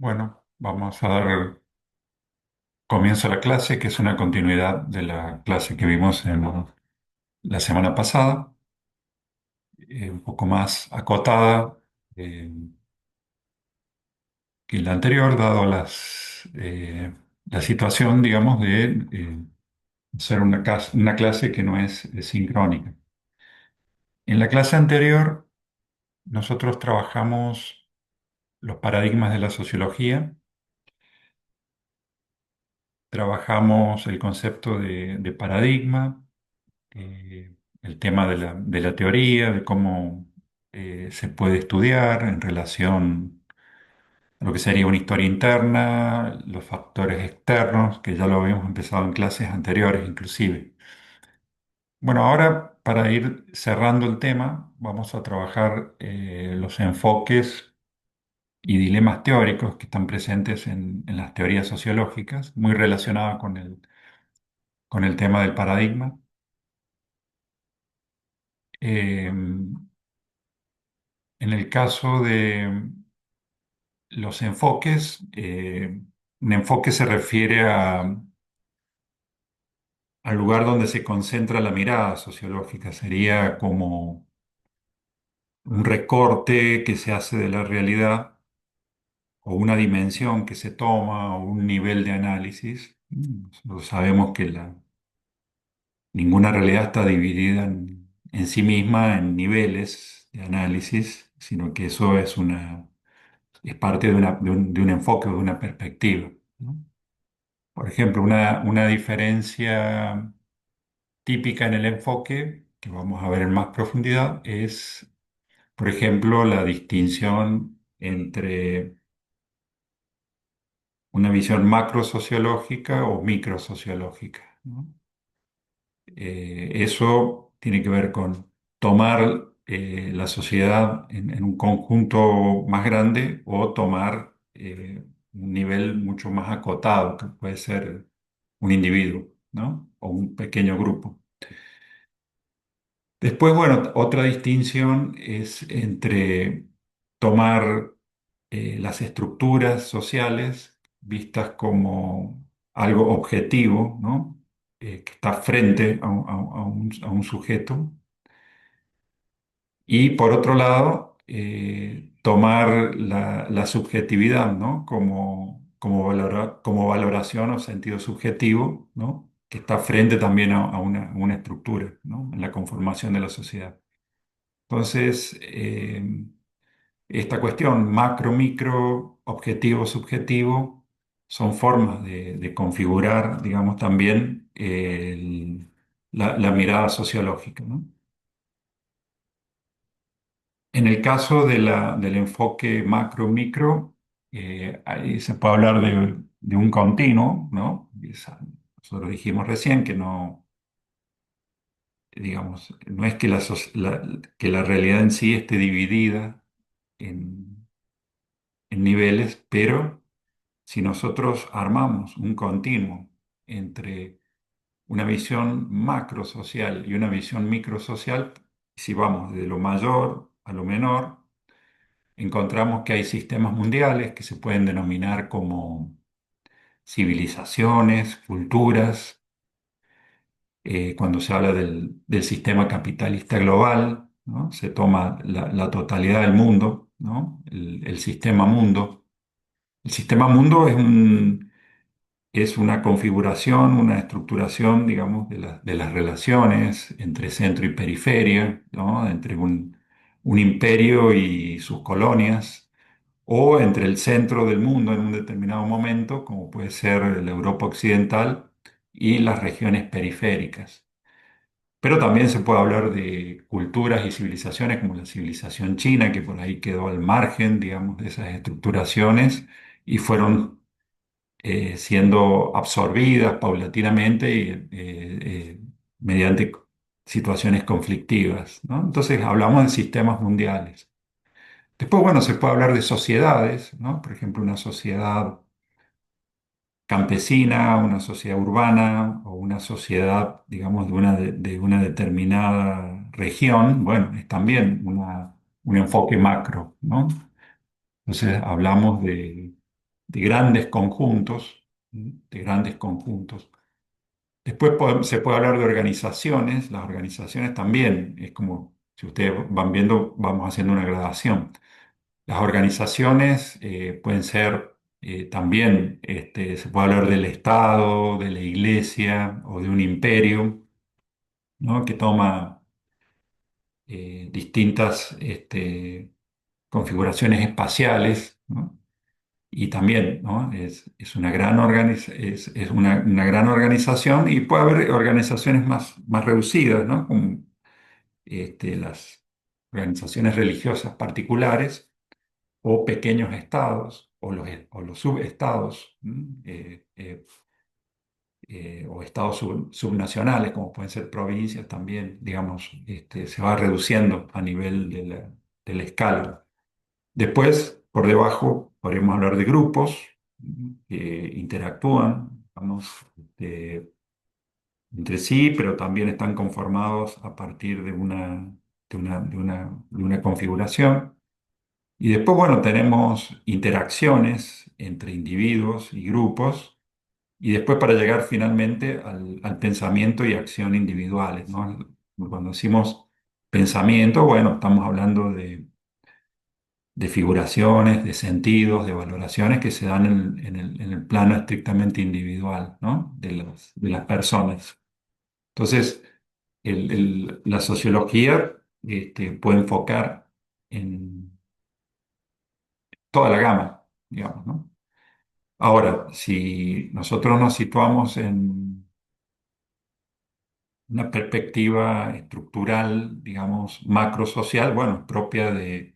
Bueno, vamos a dar comienzo a la clase, que es una continuidad de la clase que vimos en la semana pasada, un poco más acotada eh, que la anterior, dado la situación, digamos, de hacer una clase que no es sincrónica. En la clase anterior, nosotros trabajamos los paradigmas de la sociología, trabajamos el concepto de paradigma, el tema de la teoría, de cómo se puede estudiar en relación a lo que sería una historia interna, los factores externos, que ya lo habíamos empezado en clases anteriores inclusive. Bueno, ahora para ir cerrando el tema, vamos a trabajar los enfoques y dilemas teóricos que están presentes en las teorías sociológicas, muy relacionados con el tema del paradigma. Eh, en el caso de los enfoques, un enfoque se refiere al lugar donde se concentra la mirada sociológica. Sería como un recorte que se hace de la realidad o una dimensión que se toma o un nivel de análisis. Nosotros sabemos que ninguna realidad está dividida en sí misma en niveles de análisis, sino que eso es parte de un enfoque o de una perspectiva, ¿no? Por ejemplo, una diferencia típica en el enfoque, que vamos a ver en más profundidad, es, por ejemplo, la distinción entre una visión macrosociológica o microsociológica, ¿no? Eso tiene que ver con tomar la sociedad en un conjunto más grande o tomar un nivel mucho más acotado, que puede ser un individuo, ¿no? O un pequeño grupo. Después, bueno, otra distinción es entre tomar las estructuras sociales vistas como algo objetivo, ¿no? Que está frente a un sujeto. Y por otro lado, tomar la subjetividad, ¿no? Como valoración o sentido subjetivo, ¿no? Que está frente también a una estructura, ¿no? En la conformación de la sociedad. Entonces, esta cuestión macro, micro, objetivo, subjetivo, son formas de configurar, digamos, también la mirada sociológica, ¿no? En el caso del enfoque macro-micro, ahí se puede hablar de un continuo, ¿no? Nosotros dijimos recién que no, digamos, no es que que la realidad en sí esté dividida en, en niveles, pero si nosotros armamos un continuo entre una visión macro social y una visión micro social, si vamos de lo mayor a lo menor, encontramos que hay sistemas mundiales que se pueden denominar como civilizaciones, culturas. Cuando se habla del sistema capitalista global, ¿no? Se toma la totalidad del mundo, ¿no? El sistema mundo. El sistema mundo es una configuración, una estructuración, digamos, de las relaciones entre centro y periferia, ¿no? Entre un imperio y sus colonias, o entre el centro del mundo en un determinado momento, como puede ser la Europa occidental, y las regiones periféricas. Pero también se puede hablar de culturas y civilizaciones como la civilización china, que por ahí quedó al margen, digamos, de esas estructuraciones y fueron siendo absorbidas paulatinamente y, mediante situaciones conflictivas, ¿no? Entonces hablamos de sistemas mundiales. Después, bueno, se puede hablar de sociedades, ¿no? Por ejemplo, una sociedad campesina, una sociedad urbana o una sociedad, digamos, de una determinada región. Bueno, es también un enfoque macro, ¿no? Entonces hablamos de grandes conjuntos, de grandes conjuntos. Después se puede hablar de organizaciones. Las organizaciones también, es como, si ustedes van viendo, vamos haciendo una gradación. Las organizaciones pueden ser también, se puede hablar del Estado, de la Iglesia o de un imperio, ¿no? Que toma distintas configuraciones espaciales, ¿no? Y también, ¿no? Es una gran es una gran organización, y puede haber organizaciones más reducidas, ¿no? Como las organizaciones religiosas particulares o pequeños estados o los subestados, o estados subnacionales, como pueden ser provincias también, digamos, se va reduciendo a nivel de la escala. Después, por debajo, podríamos hablar de grupos que interactúan, vamos, entre sí, pero también están conformados a partir de una configuración. Y después, bueno, tenemos interacciones entre individuos y grupos, y después para llegar finalmente al pensamiento y acción individuales, ¿no? Cuando decimos pensamiento, bueno, estamos hablando de figuraciones, de sentidos, de valoraciones que se dan en el plano estrictamente individual, ¿no? De las personas. Entonces, la sociología puede enfocar en toda la gama, digamos, ¿no? Ahora, si nosotros nos situamos en una perspectiva estructural, digamos, macrosocial, bueno, propia de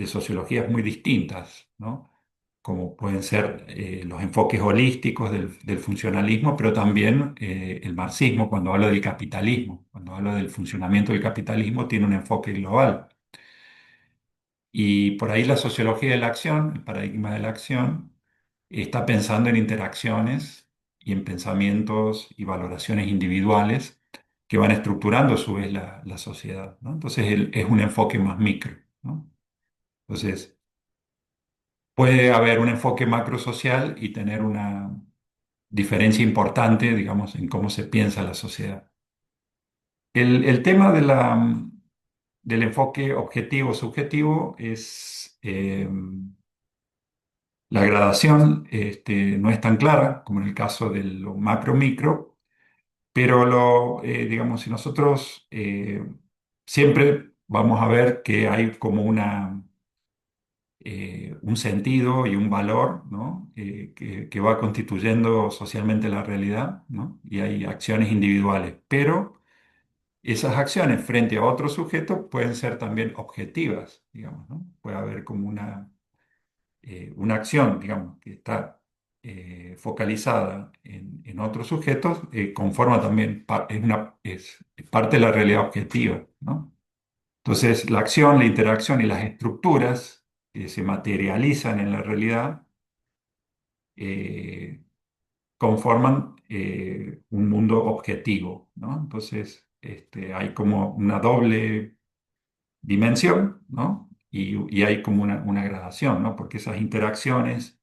sociologías muy distintas, ¿no? Como pueden ser los enfoques holísticos del funcionalismo, pero también el marxismo, cuando habla del capitalismo, cuando habla del funcionamiento del capitalismo, tiene un enfoque global. Y por ahí la sociología de la acción, el paradigma de la acción, está pensando en interacciones y en pensamientos y valoraciones individuales que van estructurando a su vez la sociedad, ¿no? Entonces es un enfoque más micro, ¿no? Entonces puede haber un enfoque macrosocial y tener una diferencia importante, digamos, en cómo se piensa la sociedad. El tema del enfoque objetivo-subjetivo es la gradación, no es tan clara como en el caso de lo macro-micro, pero digamos, si nosotros siempre vamos a ver que hay como un sentido y un valor, ¿no? Que va constituyendo socialmente la realidad, ¿no? Y hay acciones individuales, pero esas acciones frente a otro sujeto pueden ser también objetivas, digamos, ¿no? Puede haber como una acción, digamos, que está focalizada en otros sujetos, conforma también, es parte de la realidad objetiva, ¿no? Entonces, la acción, la interacción y las estructuras que se materializan en la realidad eh, conforman un mundo objetivo, ¿no? Entonces, hay como una doble dimensión, ¿no? Y hay como una gradación, ¿no? Porque esas interacciones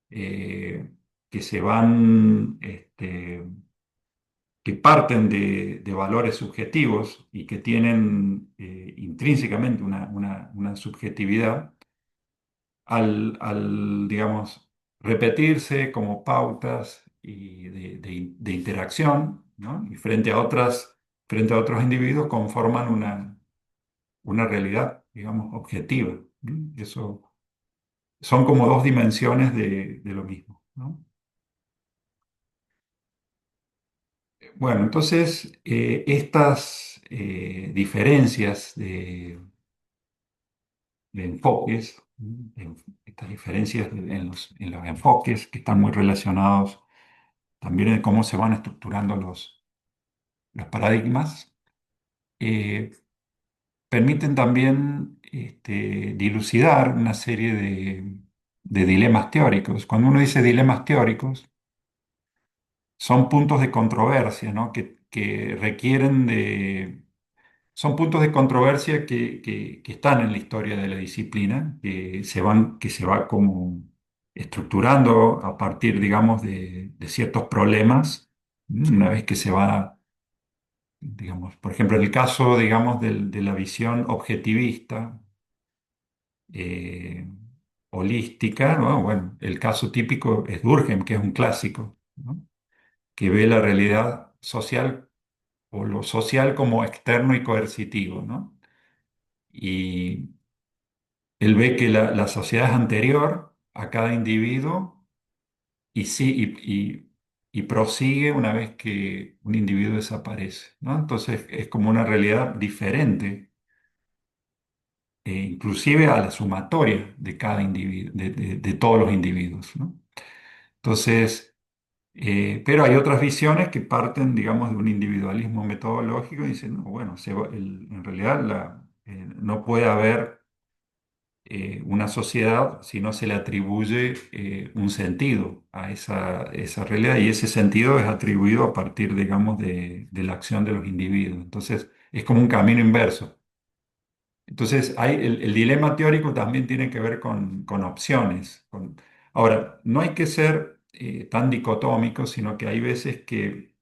eh, que se van, que parten de valores subjetivos y que tienen intrínsecamente una subjetividad, digamos, repetirse como pautas y de interacción, ¿no? Y frente a otros individuos conforman una realidad, digamos, objetiva, ¿no? Eso son como dos dimensiones de lo mismo, ¿no? Bueno, entonces estas diferencias de enfoques, estas diferencias en los enfoques que están muy relacionados también en cómo se van estructurando los paradigmas, eh, permiten también dilucidar una serie de dilemas teóricos. Cuando uno dice dilemas teóricos, son puntos de controversia, ¿no? Que requieren son puntos de controversia que están en la historia de la disciplina, que se va como estructurando a partir, digamos, de ciertos problemas, una vez que se va, digamos, por ejemplo, en el caso, digamos, de la visión objetivista, eh, holística, ¿no? Bueno, el caso típico es Durkheim, que es un clásico, ¿no? Que ve la realidad social o lo social como externo y coercitivo, ¿no? Y él ve que la sociedad es anterior a cada individuo y, sí, y prosigue una vez que un individuo desaparece, ¿no? Entonces es como una realidad diferente, inclusive a la sumatoria de cada individuo, de todos los individuos, ¿no? Entonces, pero hay otras visiones que parten, digamos, de un individualismo metodológico y dicen, no, bueno, en realidad no puede haber una sociedad si no se le atribuye un sentido a esa realidad y ese sentido es atribuido a partir, digamos, de la acción de los individuos. Entonces, es como un camino inverso. Entonces, el dilema teórico también tiene que ver con opciones. Ahora, no hay que ser tan dicotómicos, sino que hay veces que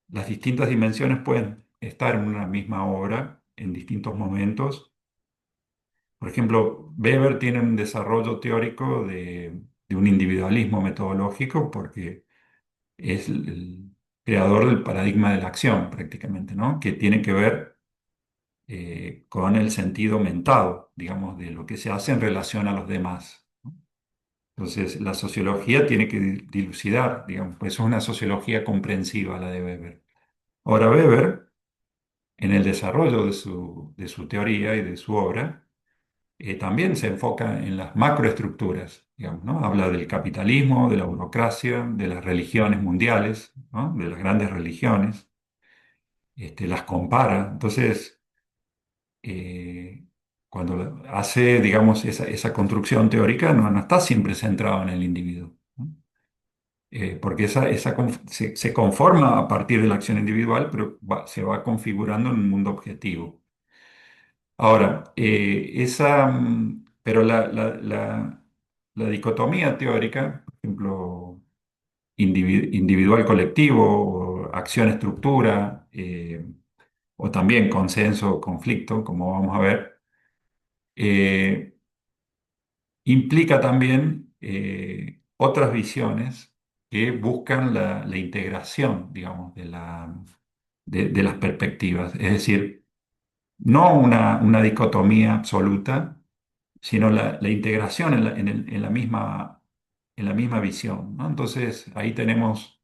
las distintas dimensiones pueden estar en una misma obra en distintos momentos. Por ejemplo, Weber tiene un desarrollo teórico de un individualismo metodológico porque es el creador del paradigma de la acción prácticamente, ¿no? Que tiene que ver con el sentido mentado, digamos, de lo que se hace en relación a los demás, ¿no? Entonces, la sociología tiene que dilucidar, digamos, pues eso es una sociología comprensiva la de Weber. Ahora, Weber, en el desarrollo de su teoría y de su obra, también se enfoca en las macroestructuras, digamos, ¿no? Habla del capitalismo, de la burocracia, de las religiones mundiales, ¿no? De las grandes religiones, las compara. Entonces, eh, cuando hace, digamos, esa construcción teórica, no está siempre centrado en el individuo, ¿no? Porque se conforma a partir de la acción individual, pero se va configurando en un mundo objetivo. Ahora, pero la dicotomía teórica, por ejemplo, individual-colectivo, o acción-estructura, o también consenso-conflicto, como vamos a ver, eh, implica también otras visiones que buscan la integración, digamos, de las perspectivas. Es decir, no una dicotomía absoluta, sino la integración en la misma visión, ¿no? Entonces, ahí tenemos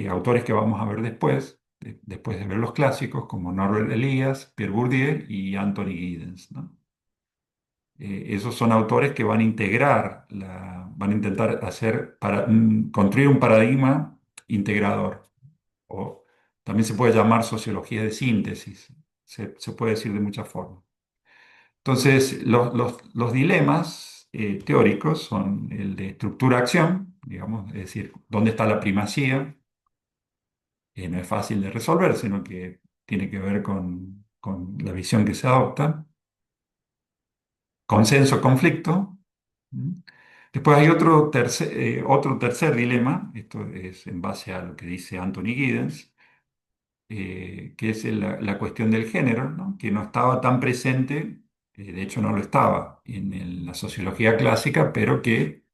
autores que vamos a ver después, después de ver los clásicos, como Norbert Elias, Pierre Bourdieu y Anthony Giddens, ¿no? Esos son autores que van a integrar, van a intentar construir un paradigma integrador, o también se puede llamar sociología de síntesis, se puede decir de muchas formas. Entonces, los dilemas teóricos son el de estructura-acción, digamos, es decir, dónde está la primacía. No es fácil de resolver, sino que tiene que ver con la visión que se adopta. Consenso-conflicto. ¿Mm? Después hay otro tercer dilema, esto es en base a lo que dice Anthony Giddens, que es la cuestión del género, ¿no? Que no estaba tan presente, de hecho no lo estaba en la sociología clásica, pero que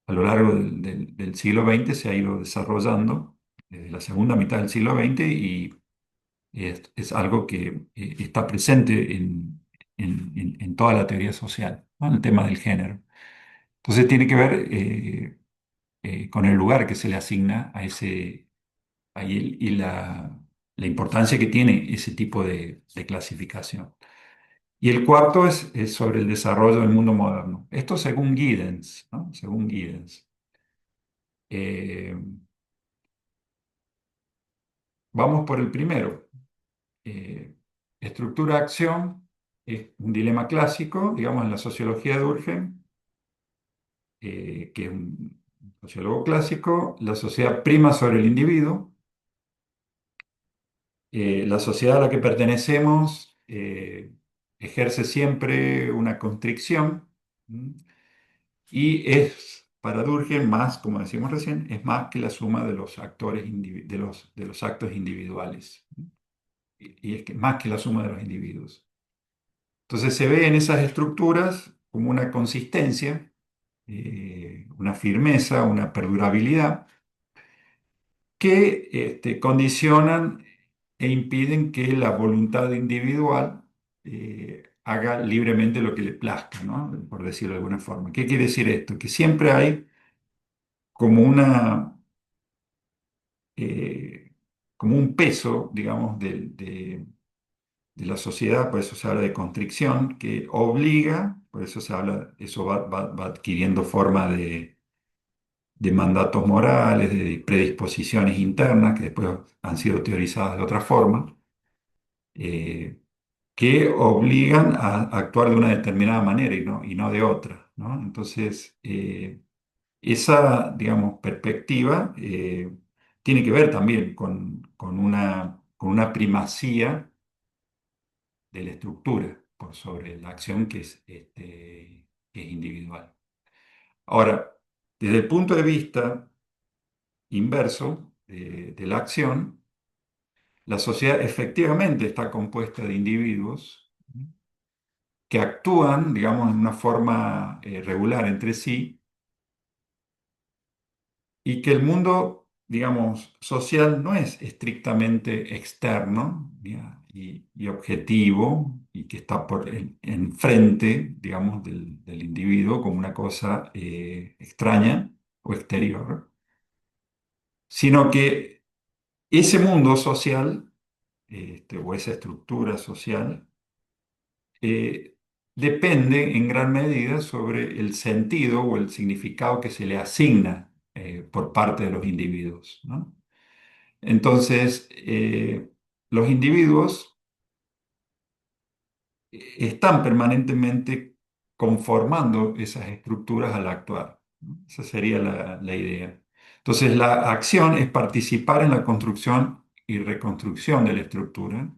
a lo largo del siglo XX se ha ido desarrollando, desde la segunda mitad del siglo XX, y es algo que está presente en toda la teoría social, ¿no? El tema del género. Entonces tiene que ver con el lugar que se le asigna y la importancia que tiene ese tipo de clasificación. Y el cuarto es sobre el desarrollo del mundo moderno. Esto según Giddens, ¿no? Según Giddens. Eh, Vamos por el primero. Eh, Estructura-acción es un dilema clásico, digamos, en la sociología de Durkheim, que es un sociólogo clásico. La sociedad prima sobre el individuo. La sociedad a la que pertenecemos ejerce siempre una constricción. ¿Mm? y es, para Durkheim, más, como decíamos recién, es más que la suma de los actores, de los actos individuales. Y es que más que la suma de los individuos. Entonces se ve en esas estructuras como una consistencia, una firmeza, una perdurabilidad que condicionan e impiden que la voluntad individual haga libremente lo que le plazca, ¿no? Por decirlo de alguna forma. ¿Qué quiere decir esto? Que siempre hay como eh, como un peso, digamos, de la sociedad, por eso se habla de constricción, que obliga, por eso se habla, eso va adquiriendo forma de mandatos morales, de predisposiciones internas, que después han sido teorizadas de otra forma, eh, que obligan a actuar de una determinada manera y no de otra, ¿no? Entonces, esa, digamos, perspectiva tiene que ver también con una primacía de la estructura por sobre la acción que es individual. Ahora, desde el punto de vista inverso de la acción, la sociedad efectivamente está compuesta de individuos que actúan, digamos, en una forma regular entre sí y que el mundo, digamos, social no es estrictamente externo, ¿ya? Y objetivo y que está enfrente, digamos, del individuo como una cosa extraña o exterior, sino que ese mundo social o esa estructura social eh, depende en gran medida sobre el sentido o el significado que se le asigna por parte de los individuos, ¿no? Entonces, los individuos están permanentemente conformando esas estructuras al actuar, ¿no? Esa sería la idea. Entonces, la acción es participar en la construcción y reconstrucción de la estructura,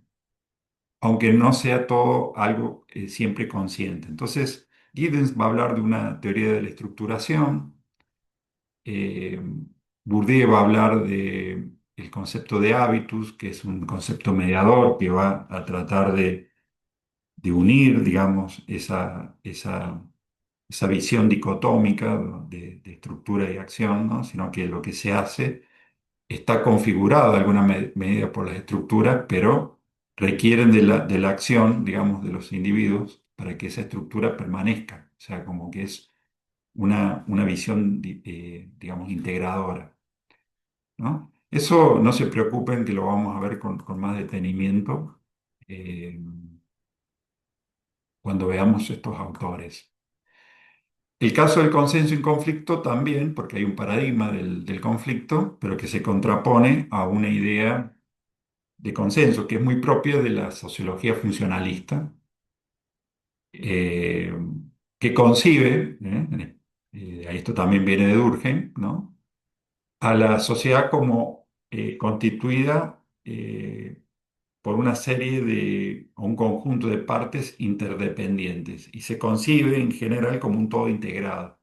aunque no sea todo algo siempre consciente. Entonces, Giddens va a hablar de una teoría de la estructuración, eh, Bourdieu va a hablar de el concepto de hábitus, que es un concepto mediador que va a tratar de unir, digamos, esa visión dicotómica de estructura y acción, ¿no? Sino que lo que se hace está configurado de alguna medida por las estructuras, pero requieren de la acción, digamos, de los individuos para que esa estructura permanezca. O sea, como que es una visión, digamos, integradora, ¿no? Eso no se preocupen que lo vamos a ver con más detenimiento eh, cuando veamos estos autores. El caso del consenso y conflicto también, porque hay un paradigma del conflicto, pero que se contrapone a una idea de consenso, que es muy propia de la sociología funcionalista, eh, que concibe, esto también viene de Durkheim, ¿no? A la sociedad como constituida por una serie o un conjunto de partes interdependientes y se concibe en general como un todo integrado.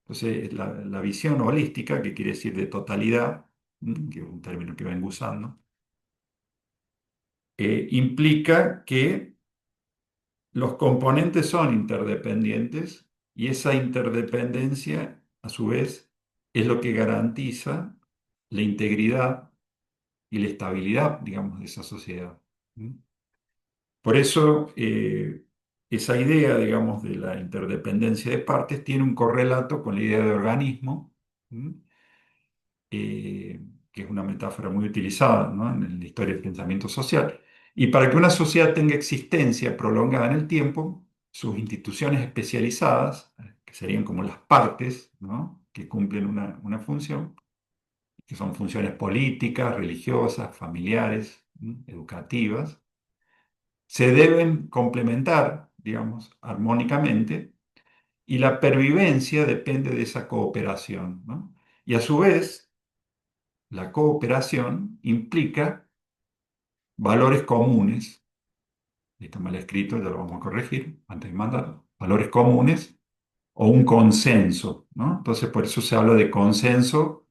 Entonces, la visión holística, que quiere decir de totalidad, que es un término que vengo usando, implica que los componentes son interdependientes y esa interdependencia, a su vez, es lo que garantiza la integridad y la estabilidad, digamos, de esa sociedad. ¿Mm? Por eso, esa idea, digamos, de la interdependencia de partes tiene un correlato con la idea de organismo, ¿mm? eh, que es una metáfora muy utilizada, ¿no? En la historia del pensamiento social. Y para que una sociedad tenga existencia prolongada en el tiempo, sus instituciones especializadas, que serían como las partes, ¿no? Que cumplen una función, que son funciones políticas, religiosas, familiares, educativas, se deben complementar, digamos, armónicamente, y la pervivencia depende de esa cooperación, ¿no? Y a su vez, la cooperación implica valores comunes, está mal escrito, ya lo vamos a corregir antes de mandarlo, valores comunes o un consenso, ¿no? Entonces, por eso se habla de consenso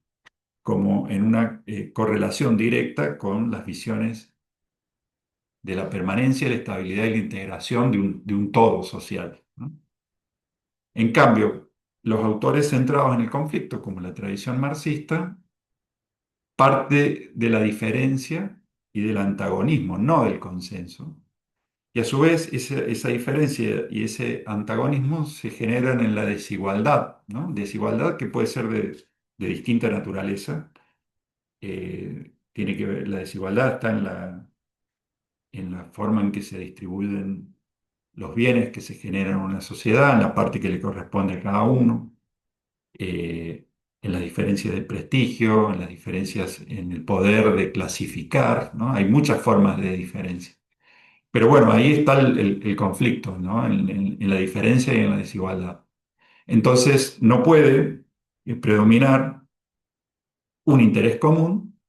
como en una correlación directa con las visiones de la permanencia, la estabilidad y la integración de un todo social, ¿no? En cambio, los autores centrados en el conflicto, como la tradición marxista, parte de la diferencia y del antagonismo, no del consenso. Y a su vez, esa diferencia y ese antagonismo se generan en la desigualdad, ¿no? Desigualdad que puede ser de distinta naturaleza. Tiene que ver, la desigualdad está en la forma en que se distribuyen los bienes que se generan en una sociedad, en la parte que le corresponde a cada uno, eh, en las diferencias de prestigio, en las diferencias en el poder de clasificar, ¿no? Hay muchas formas de diferencia. Pero bueno, ahí está el conflicto, ¿no? En la diferencia y en la desigualdad. Entonces, no puede predominar un interés común,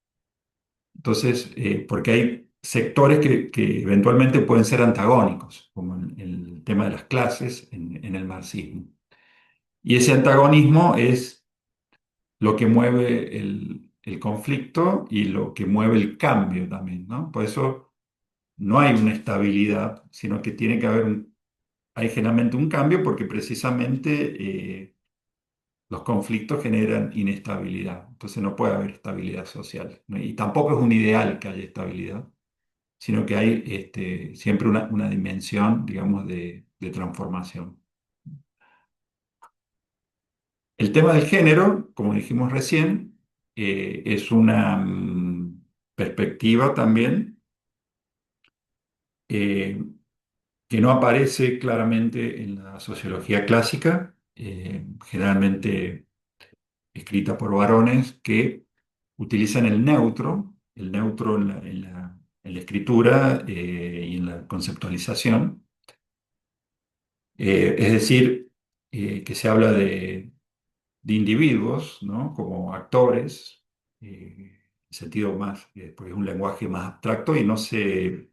entonces, porque hay sectores que eventualmente pueden ser antagónicos, como en el tema de las clases en el marxismo. Y ese antagonismo es lo que mueve el conflicto y lo que mueve el cambio también, ¿no? Por eso no hay una estabilidad, sino que tiene que haber hay generalmente un cambio porque precisamente los conflictos generan inestabilidad. Entonces no puede haber estabilidad social, ¿no? Y tampoco es un ideal que haya estabilidad, sino que hay siempre una dimensión, digamos, de transformación. El tema del género, como dijimos recién, es una perspectiva también eh, que no aparece claramente en la sociología clásica, generalmente escrita por varones que utilizan el neutro en la escritura y en la conceptualización. Es decir, que se habla de individuos, ¿no? Como actores, en sentido más, porque es un lenguaje más abstracto y no se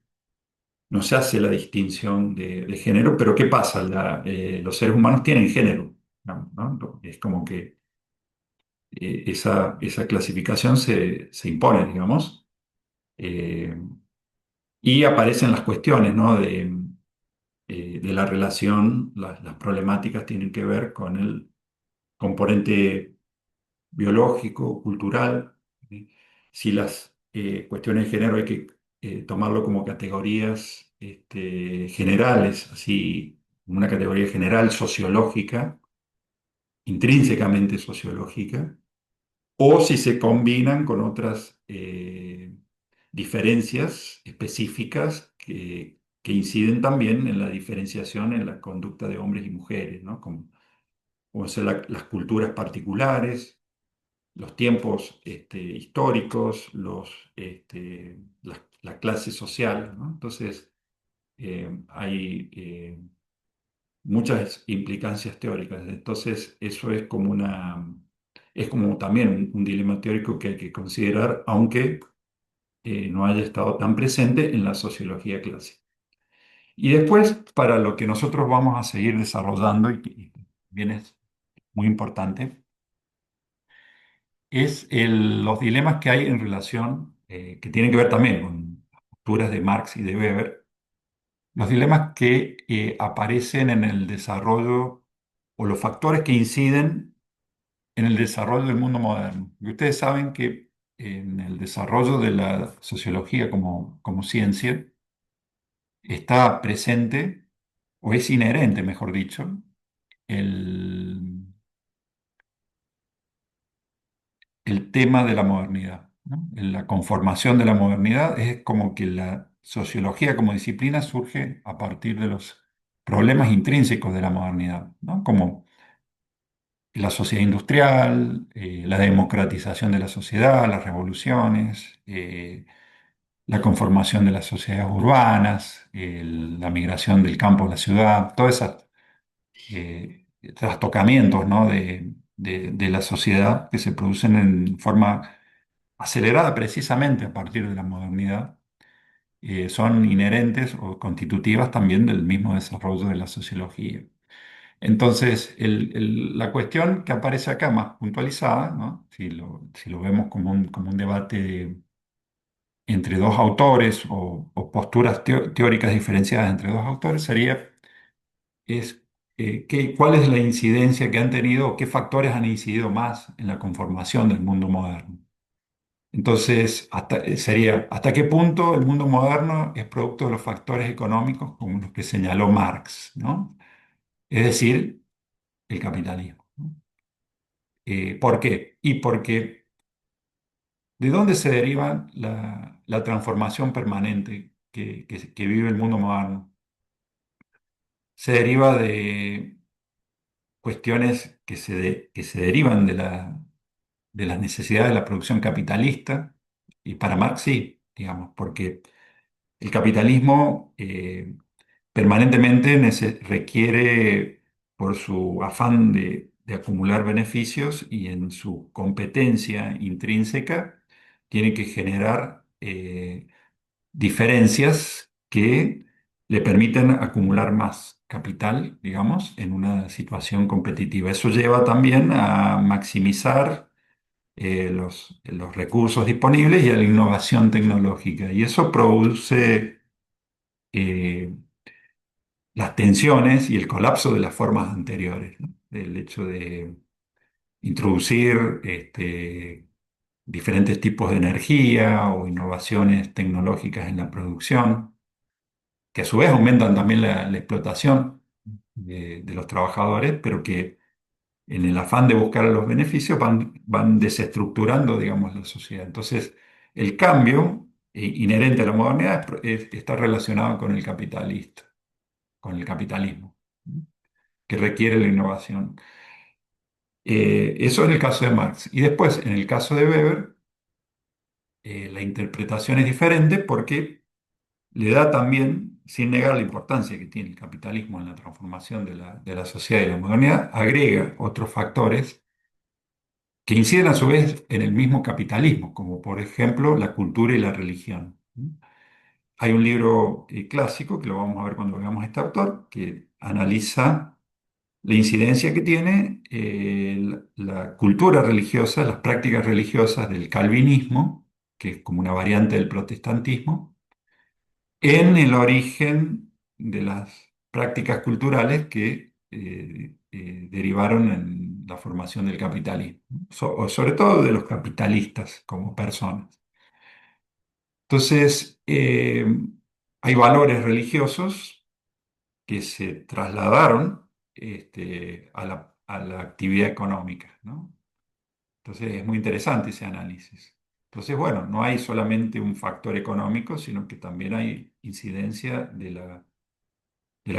hace la distinción de género, pero ¿qué pasa? Los seres humanos tienen género, ¿no? Es como que esa clasificación se impone, digamos, eh, y aparecen las cuestiones, ¿no? De la relación, las problemáticas tienen que ver con el componente biológico, cultural. ¿Sí? Si las cuestiones de género hay que tomarlo como categorías generales, así, una categoría general sociológica, intrínsecamente sociológica, o si se combinan con otras diferencias específicas que inciden también en la diferenciación en la conducta de hombres y mujeres, ¿no? Como ser las culturas particulares, los tiempos históricos, la clase social, ¿no? Entonces, hay muchas implicancias teóricas. Entonces, eso es como también un dilema teórico que hay que considerar, aunque no haya estado tan presente en la sociología clásica. Y después, para lo que nosotros vamos a seguir desarrollando, y también es muy importante, es los dilemas que hay en relación, que tienen que ver también con posturas de Marx y de Weber, los dilemas que aparecen en el desarrollo o los factores que inciden en el desarrollo del mundo moderno. Y ustedes saben que en el desarrollo de la sociología como ciencia está presente, o es inherente, mejor dicho, el, el tema de la modernidad, ¿no? La conformación de la modernidad es como que la sociología como disciplina surge a partir de los problemas intrínsecos de la modernidad, ¿no? Como la sociedad industrial, la democratización de la sociedad, las revoluciones, la conformación de las sociedades urbanas, la migración del campo a la ciudad, todos esos trastocamientos, ¿no? de la sociedad que se producen en forma acelerada precisamente a partir de la modernidad, son inherentes o constitutivas también del mismo desarrollo de la sociología. Entonces, la cuestión que aparece acá más puntualizada, ¿no? Si lo vemos como un debate entre dos autores o posturas teóricas diferenciadas entre dos autores, es cuál es la incidencia que han tenido o qué factores han incidido más en la conformación del mundo moderno. Entonces, ¿hasta qué punto el mundo moderno es producto de los factores económicos como los que señaló Marx, ¿no? Es decir, el capitalismo, ¿no? ¿Por qué? Y porque ¿de dónde se deriva la transformación permanente que vive el mundo moderno? Se deriva de cuestiones que se derivan de las necesidades de la producción capitalista, y para Marx sí, digamos, porque el capitalismo permanentemente requiere, por su afán de acumular beneficios y en su competencia intrínseca, tiene que generar diferencias que le permiten acumular más capital, digamos, en una situación competitiva. Eso lleva también a maximizar los recursos disponibles y a la innovación tecnológica. Y eso produce eh, las tensiones y el colapso de las formas anteriores, ¿no? El hecho de introducir diferentes tipos de energía o innovaciones tecnológicas en la producción, que a su vez aumentan también la explotación de los trabajadores, pero que en el afán de buscar los beneficios van desestructurando, digamos, la sociedad. Entonces, el cambio inherente a la modernidad está relacionado con el capitalismo, ¿no? Que requiere la innovación. Eso en el caso de Marx. Y después, en el caso de Weber, la interpretación es diferente porque le da también, sin negar la importancia que tiene el capitalismo en la transformación de la sociedad y la modernidad, agrega otros factores que inciden a su vez en el mismo capitalismo, como por ejemplo la cultura y la religión. Hay un libro clásico, que lo vamos a ver cuando veamos a este autor, que analiza la incidencia que tiene la cultura religiosa, las prácticas religiosas del calvinismo, que es como una variante del protestantismo, en el origen de las prácticas culturales que derivaron en la formación del capitalismo, o sobre todo de los capitalistas como personas. Entonces, hay valores religiosos que se trasladaron a la actividad económica, ¿no? Entonces, es muy interesante ese análisis. Entonces, bueno, no hay solamente un factor económico, sino que también hay incidencia de la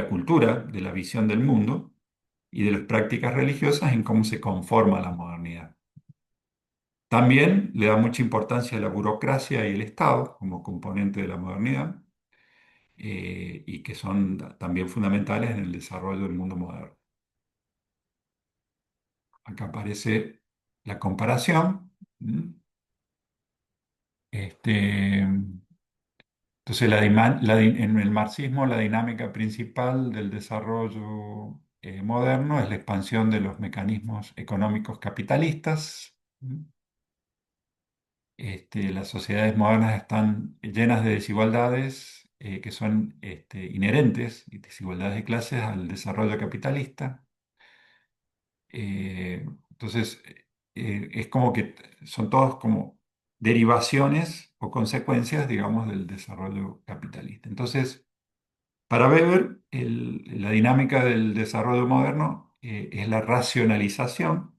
cultura, de la visión del mundo y de las prácticas religiosas en cómo se conforma la modernidad. También le da mucha importancia a la burocracia y el Estado como componente de la modernidad, y que son también fundamentales en el desarrollo del mundo moderno. Acá aparece la comparación. ¿Mm? Este, entonces, en el marxismo, la dinámica principal del desarrollo moderno es la expansión de los mecanismos económicos capitalistas. Las sociedades modernas están llenas de desigualdades que son inherentes, y desigualdades de clases, al desarrollo capitalista. Entonces, es como que son todos como derivaciones o consecuencias, digamos, del desarrollo capitalista. Entonces, para Weber, la dinámica del desarrollo moderno es la racionalización.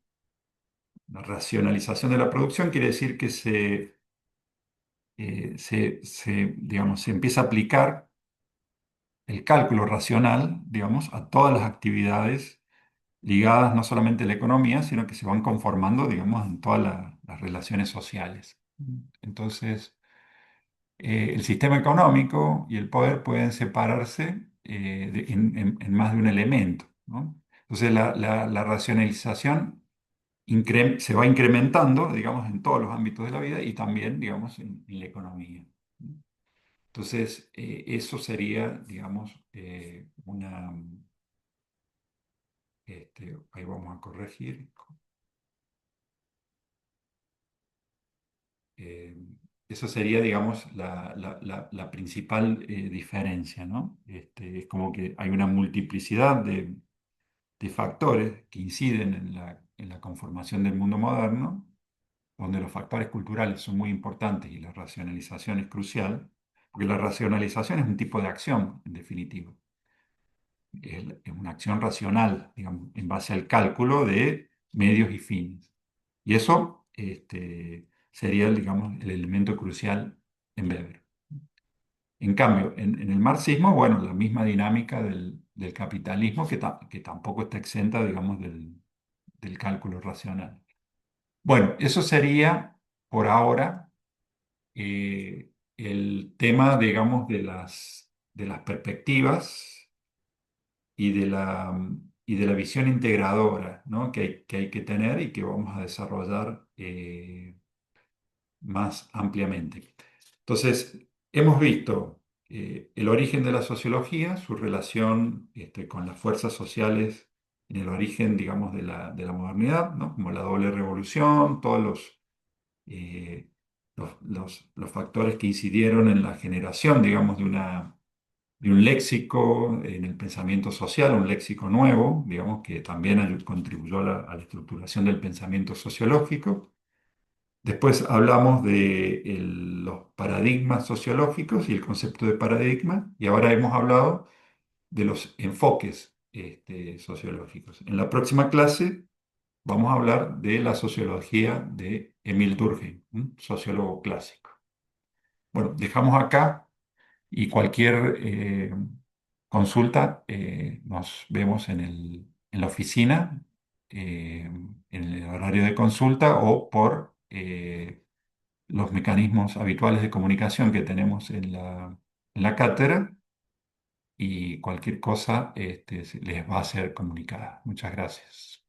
La racionalización de la producción quiere decir que digamos, se empieza a aplicar el cálculo racional, digamos, a todas las actividades ligadas no solamente a la economía, sino que se van conformando, digamos, en todas las relaciones sociales. Entonces, el sistema económico y el poder pueden separarse en más de un elemento, ¿no? Entonces, la racionalización se va incrementando, digamos, en todos los ámbitos de la vida y también, digamos, en la economía. Entonces, eso sería, digamos, Ahí vamos a corregir. Eh, Eso sería, digamos, la principal diferencia, ¿no? Es como que hay una multiplicidad de factores que inciden en la conformación del mundo moderno, donde los factores culturales son muy importantes y la racionalización es crucial, porque la racionalización es un tipo de acción, en definitiva. Es una acción racional, digamos, en base al cálculo de medios y fines. Y eso sería, digamos, el elemento crucial en Weber. En cambio, en el marxismo, bueno, la misma dinámica del capitalismo que tampoco está exenta, digamos, del cálculo racional. Bueno, eso sería por ahora el tema, digamos, de las perspectivas y de la visión integradora, ¿no? que hay que tener y que vamos a desarrollar más ampliamente. Entonces, hemos visto el origen de la sociología, su relación con las fuerzas sociales en el origen, digamos, de la modernidad, ¿no? Como la doble revolución, todos eh, los factores que incidieron en la generación, digamos, de un léxico en el pensamiento social, un léxico nuevo, digamos, que también contribuyó a la estructuración del pensamiento sociológico. Después hablamos de los paradigmas sociológicos y el concepto de paradigma, y ahora hemos hablado de los enfoques sociológicos. En la próxima clase vamos a hablar de la sociología de Emil Durkheim, un sociólogo clásico. Bueno, dejamos acá y cualquier consulta, nos vemos en la oficina, en el horario de consulta o por los mecanismos habituales de comunicación que tenemos en la cátedra y cualquier cosa les va a ser comunicada. Muchas gracias.